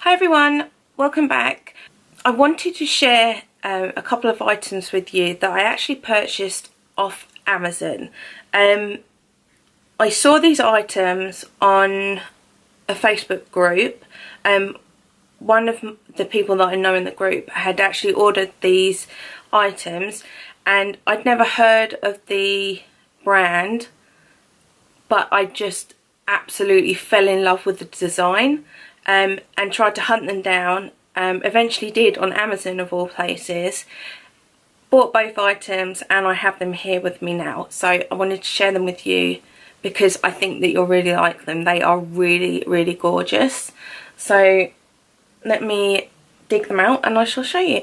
Hi everyone, welcome back. I wanted to share a couple of items with you that I actually purchased off Amazon. I saw these items on a Facebook group. One of the people that I know in the group had actually ordered these items and I'd never heard of the brand, but I just absolutely fell in love with the design. And tried to hunt them down, eventually did on Amazon of all places, bought both items and I have them here with me now. So I wanted to share them with you because I think that you'll really like them. They are really gorgeous. So let me dig them out and I shall show you.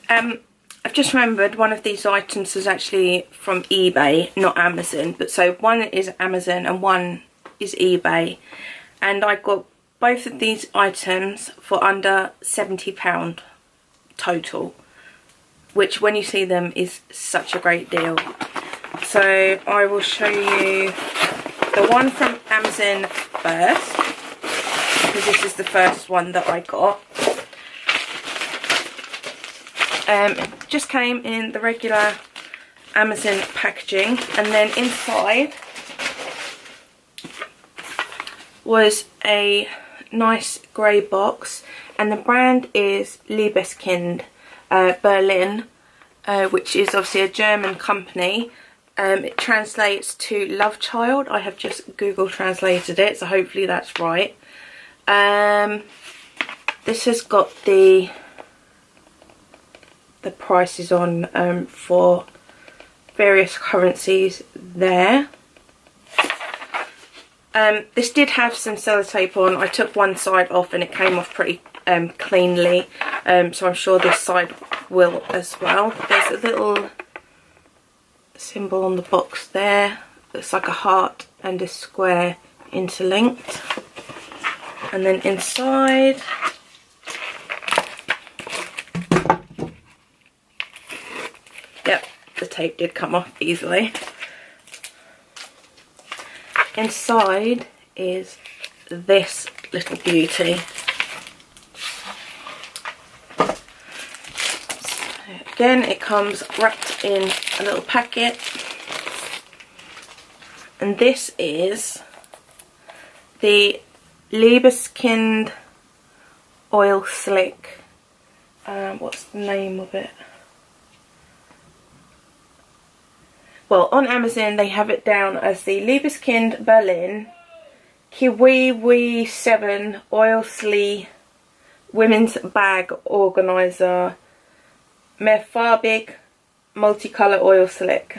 I've just remembered one of these items was actually from eBay, not Amazon. But so one is Amazon and one is eBay, and I got both of these items for under £70 total, which when you see them is such a great deal. So I will show you the one from Amazon first, because this is the first one that I got. It just came in the regular Amazon packaging, and then inside was a nice grey box, and the brand is Liebeskind Berlin, which is obviously a German company. It translates to love child. I have just Google translated it, so hopefully that's right. This has got the prices on for various currencies there. This did have some sellotape on. I took one side off and it came off pretty cleanly, so I'm sure this side will as well. There's a little symbol on the box there that's like a heart and a square interlinked, and then inside yep, the tape did come off easily. Inside is this little beauty. So again, it comes wrapped in a little packet, and this is the Liebeskind oil slick. What's the name of it? Well, on Amazon they have it down as the Liebeskind Berlin Kiwi 7 Oil Slee Women's Bag Organizer Mehrfarbig Multicolour Oil Slick.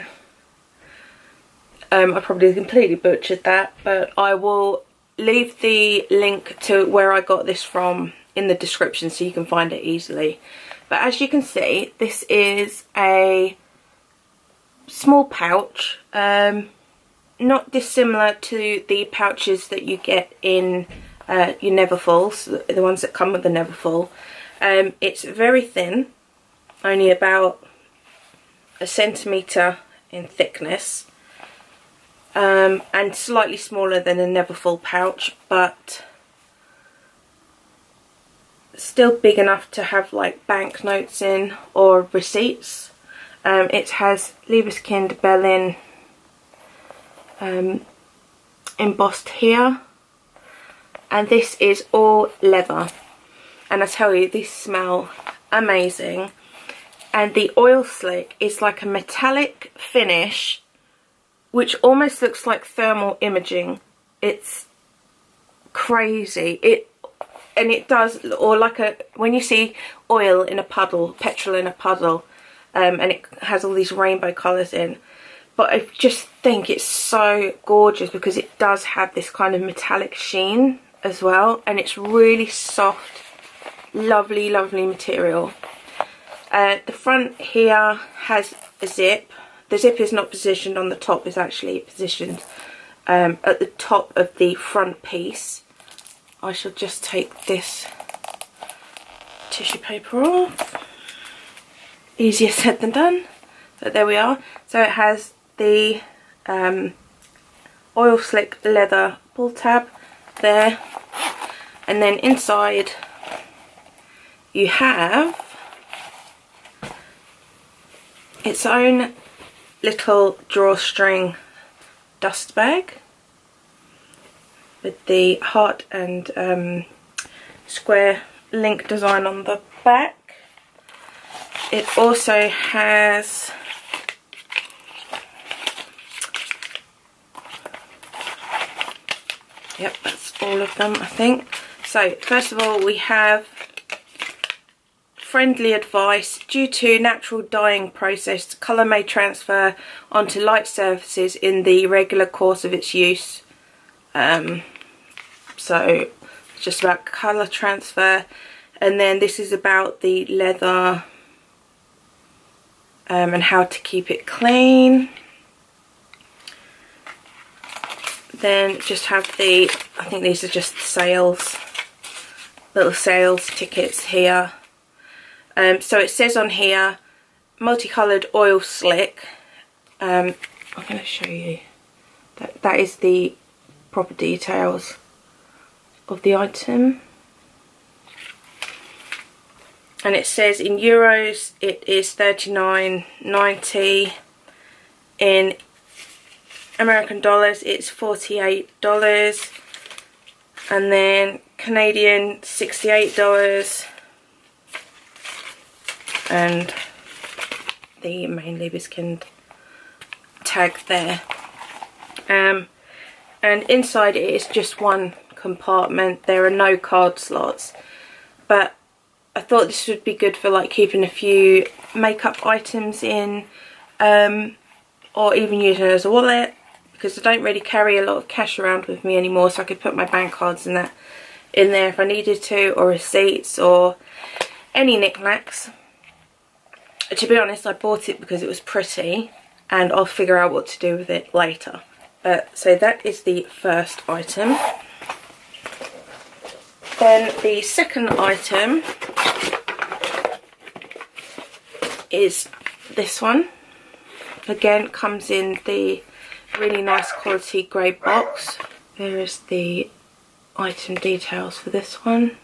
I probably completely butchered that, but I will leave the link to where I got this from in the description so you can find it easily. But as you can see, this is a small pouch, not dissimilar to the pouches that you get in your Neverfulls, the ones that come with the Neverfull. It's very thin, only about a centimetre in thickness, and slightly smaller than a Neverfull pouch, but still big enough to have like banknotes in or receipts. It has Liebeskind Berlin embossed here, and this is all leather, and I tell you, these smell amazing. And the oil slick is like a metallic finish which almost looks like thermal imaging. It's crazy. It does, or like when you see oil in a puddle, petrol in a puddle, and it has all these rainbow colours in. But I just think it's so gorgeous because it does have this kind of metallic sheen as well, and it's really soft, lovely material. The front here has a zip. The zip is not positioned on the top, it's actually positioned at the top of the front piece. I shall just take this tissue paper off. Easier said than done, but there we are. So it has the oil slick leather pull tab there, and then inside you have its own little drawstring dust bag with the heart and square link design on the back. It also has yep, that's all of them, I think. So first of all, we have friendly advice. Due to natural dyeing process, colour may transfer onto light surfaces in the regular course of its use. So it's just about colour transfer. And then this is about the leather and how to keep it clean. Then just have the, I think these are just sales, little sales tickets here. So it says on here, multicoloured oil slick. I'm going to show you. That is the proper details of the item. And it says in euros it is $39.90. In American dollars it's $48. And then Canadian $68. And the main Liebeskind tag there. And inside it is just one compartment. There are no card slots, but I thought this would be good for like keeping a few makeup items in, or even using it as a wallet, because I don't really carry a lot of cash around with me anymore, so I could put my bank cards and that in there if I needed to, or receipts or any knickknacks. To be honest, I bought it because it was pretty, and I'll figure out what to do with it later. So that is the first item. Then the second item is this one. Again, comes in the really nice quality grey box. There is the item details for this one.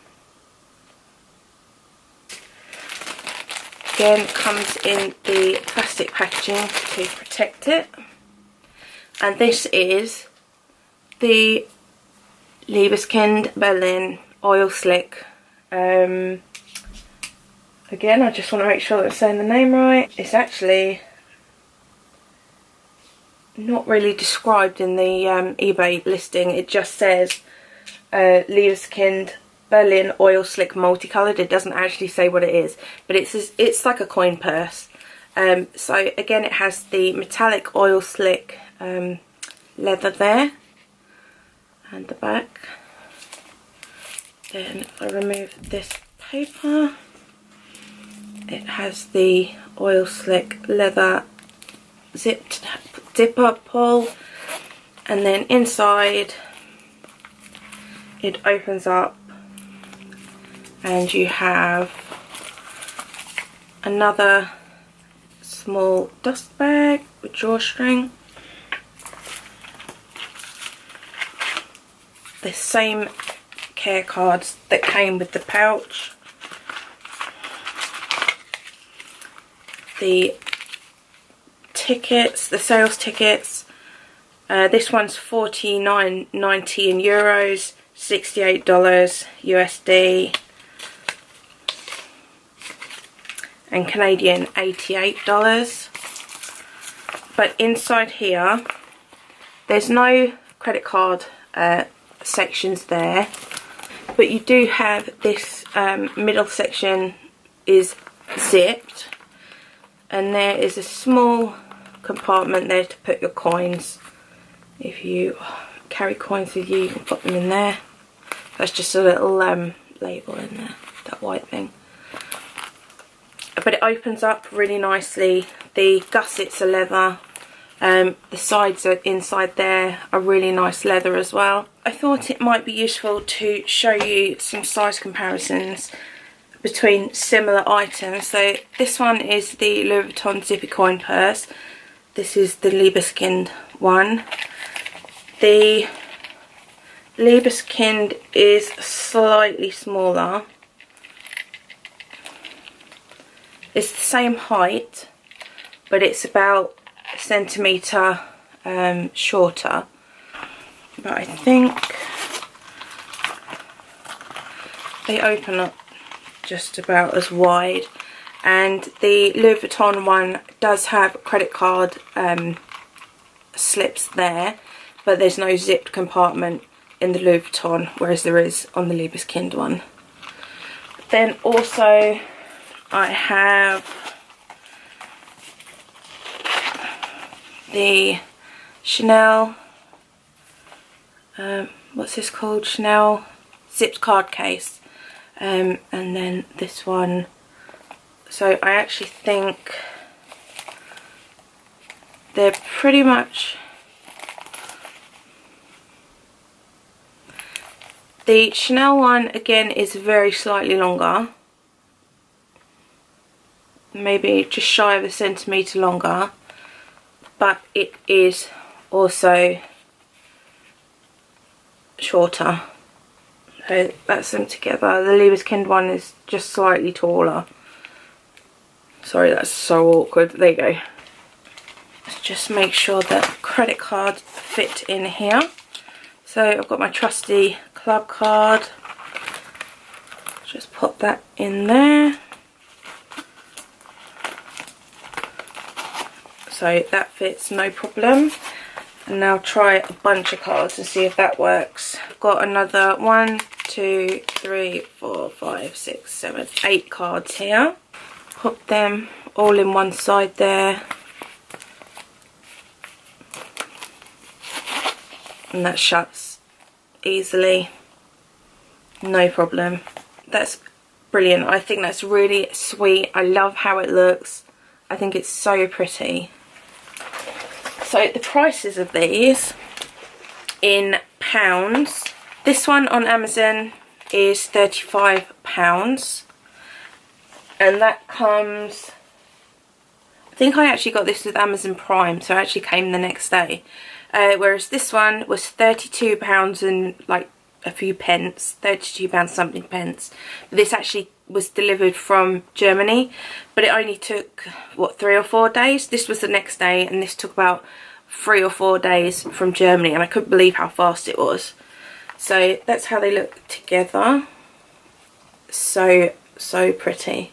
Again, comes in the plastic packaging to protect it. And this is the Liebeskind Berlin Oil Slick. Again, I just want to make sure that I'm saying the name right. It's actually not really described in the eBay listing. It just says Liebeskind Berlin Oil Slick Multicoloured. It doesn't actually say what it is, but it's like a coin purse. So again, it has the metallic oil slick leather there, and the back. Then if I remove this paper, it has the oil slick leather zipper pull, and then inside it opens up and you have another small dust bag with drawstring. The same care cards that came with the pouch. The tickets, the sales tickets. This one's $49.90 in euros, $68 USD, and Canadian $88. But inside here, there's no credit card sections there, but you do have this middle section is zipped, and there is a small compartment there to put your coins. If you carry coins with you, you can put them in there. That's just a little label in there, that white thing. But it opens up really nicely. The gussets are leather. The sides are inside there are really nice leather as well. I thought it might be useful to show you some size comparisons between similar items. So this one is the Louis Vuitton Zippy coin purse. This is the Liebeskind one. The Liebeskind is slightly smaller. It's the same height, but it's about a centimetre shorter. But I think they open up just about as wide. And the Louis Vuitton one does have credit card slips there, but there's no zipped compartment in the Louis Vuitton, whereas there is on the Liebeskind one. Then also I have the Chanel, what's this called? Chanel zipped card case, and then this one. So I actually think they're pretty much, the Chanel one again is very slightly longer, maybe just shy of a centimetre longer, but it is also shorter. So that's them together. The Liebeskind one is just slightly taller. Sorry, that's so awkward. There you go. Let's just make sure that credit cards fit in here. So I've got my trusty club card. Just pop that in there. So that fits, no problem. And now try a bunch of cards and see if that works. I've got another 1, 2, 3, 4, 5, 6, 7, 8 cards here. Put them all in one side there. And that shuts easily. No problem. That's brilliant. I think that's really sweet. I love how it looks. I think it's so pretty. So the prices of these in pounds. This one on Amazon is £35. And that comes, I think I actually got this with Amazon Prime, so it actually came the next day. Whereas this one was £32 and like a few pence, £32 something pence. But this actually was delivered from Germany, but it only took, what, 3 or 4 days? This was the next day, and this took about 3 or 4 days from Germany, and I couldn't believe how fast it was. So that's how they look together. So pretty.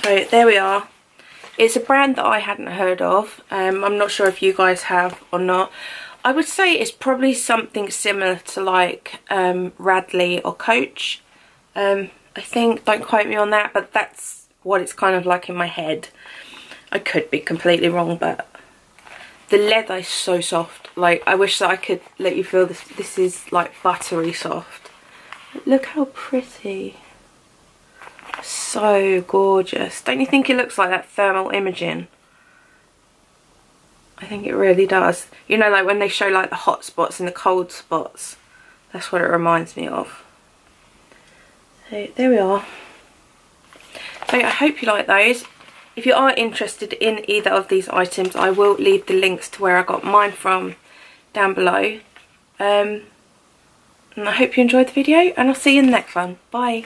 So there we are. It's a brand that I hadn't heard of. I'm not sure if you guys have or not. I would say it's probably something similar to like Radley or Coach. I think, don't quote me on that, but that's what it's kind of like in my head. I could be completely wrong, but the leather is so soft. Like, I wish that I could let you feel this. This is like buttery soft. Look how pretty. So gorgeous. Don't you think it looks like that thermal imaging? I think it really does. You know, like when they show like the hot spots and the cold spots. That's what it reminds me of. So there we are. So I hope you like those. If you are interested in either of these items, I will leave the links to where I got mine from down below. And I hope you enjoyed the video, and I'll see you in the next one. Bye.